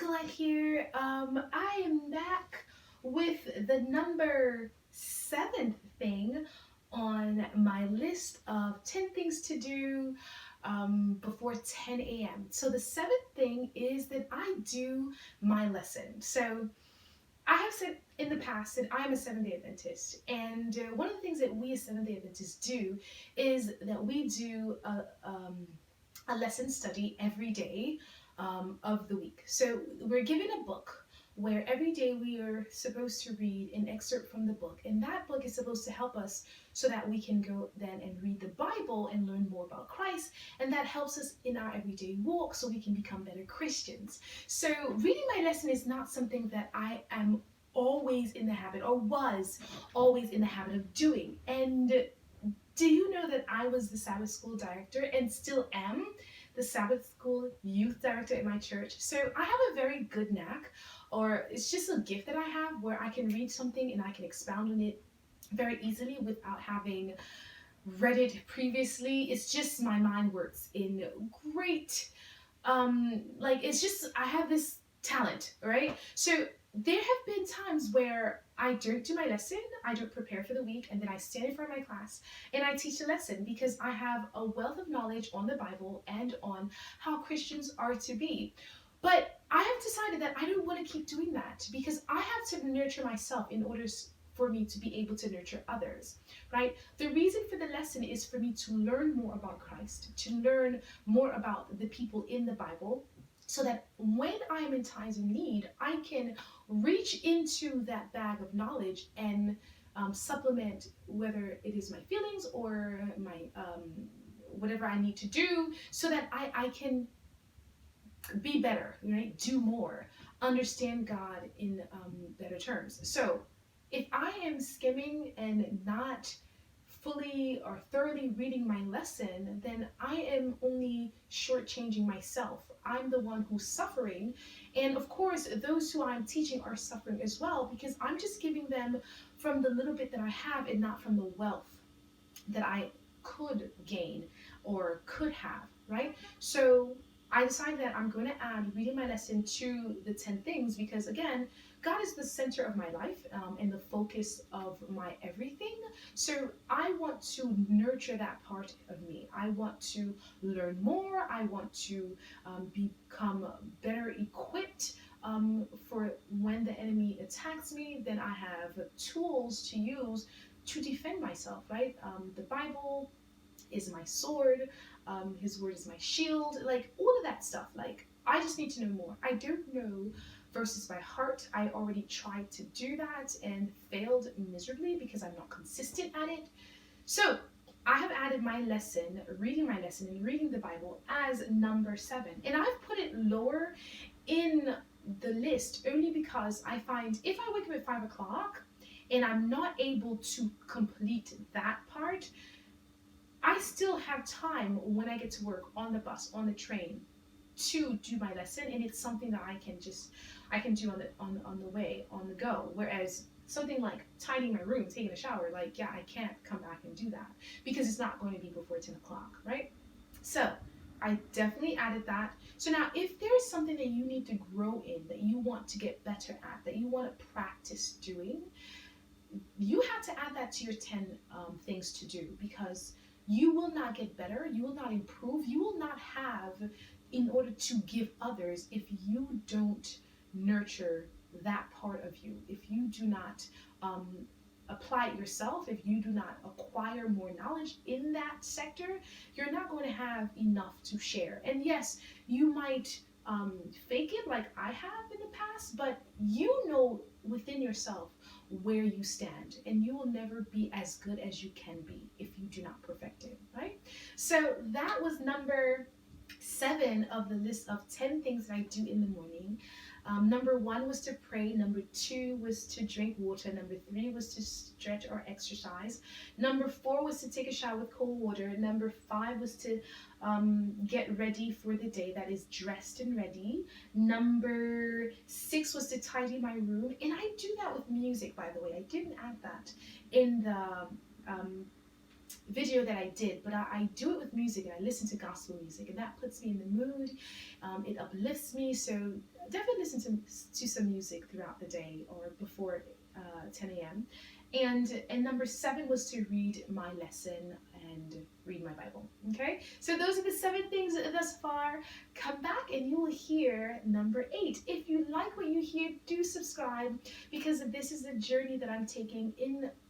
Nicolette here. I am back with the number seventh thing on my list of 10 things to do before 10 a.m. So the seventh thing is that I do my lesson. So I have said in the past that I'm a Seventh-day Adventist, and one of the things that we as Seventh-day Adventists do is that we do a lesson study every day of the week. So we're given a book where every day we are supposed to read an excerpt from the book, and that book is supposed to help us so that we can go then and read the Bible and learn more about Christ, and that helps us in our everyday walk so we can become better Christians. So reading my lesson is not something that I am always in the habit or was always in the habit of doing. And do you know that I was the Sabbath school director and still am the Sabbath school youth director at my church? So I have a very good knack, or it's just a gift that I have where I can read something and I can expound on it very easily without having read it previously. It's just my mind works in great, it's just, I have this talent, right? So there have been times where I don't do my lesson, I don't prepare for the week, and then I stand in front of my class and I teach a lesson because I have a wealth of knowledge on the Bible and on how Christians are to be. But I have decided that I don't want to keep doing that because I have to nurture myself in order for me to be able to nurture others, right? The reason for the lesson is for me to learn more about Christ, to learn more about the people in the Bible, so that when I'm in times of need, I can reach into that bag of knowledge and supplement whether it is my feelings or my whatever I need to do so that I can be better, right? Do more, understand God in better terms. So if I am skimming and not fully or thoroughly reading my lesson, then I am only shortchanging myself. I'm the one who's suffering. And of course, those who I'm teaching are suffering as well because I'm just giving them from the little bit that I have and not from the wealth that I could gain or could have, right? So I decided that I'm going to add reading my lesson to the 10 things because, again, God is the center of my life and the focus of my everything. So I want to nurture that part of me. I want to learn more. I want to become better equipped for when the enemy attacks me. Then I have tools to use to defend myself, right? The Bible is my sword, his word is my shield, like all of that stuff. Like, I just need to know more. I don't know verses by heart. I already tried to do that and failed miserably because I'm not consistent at it. So I have added my lesson, reading my lesson and reading the Bible as number 7. And I've put it lower in the list only because I find if I wake up at 5 o'clock and I'm not able to complete that part, I still have time when I get to work, on the bus, on the train, to do my lesson, and it's something that I can do on the way, on the go. Whereas something like tidying my room, taking a shower, like, yeah, I can't come back and do that because it's not going to be before 10 o'clock, right? So I definitely added that. So now, if there's something that you need to grow in, that you want to get better at, that you want to practice doing, you have to add that to your 10 things to do because you will not get better, you will not improve, you will not have in order to give others if you don't nurture that part of you, if you do not apply it yourself, if you do not acquire more knowledge in that sector, you're not going to have enough to share. And yes, you might fake it like I have in the past, but you know within yourself where you stand, and you will never be as good as you can be if you do not perfect it, right? So that was number 7 of the list of 10 things that I do in the morning. Number 1 was to pray. Number 2 was to drink water. Number 3 was to stretch or exercise. Number 4 was to take a shower with cold water. Number 5 was to get ready for the day, that is dressed and ready. Number 6 was to tidy my room. And I do that with music, by the way. I didn't add that in the video that I did, but I do it with music, and I listen to gospel music, and that puts me in the mood. It uplifts me. So definitely listen to some music throughout the day or before 10 a.m. And number 7 was to read my lesson and read my Bible. Okay, so those are the 7 things thus far. Come back and you will hear number 8. If you like what you hear, do subscribe, because this is a journey that I'm taking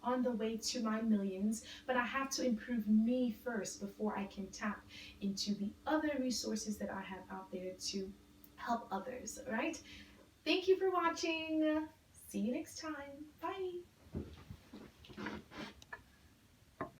on the way to my millions. But I have to improve me first before I can tap into the other resources that I have out there to help others. All right. Thank you for watching. See you next time. Bye.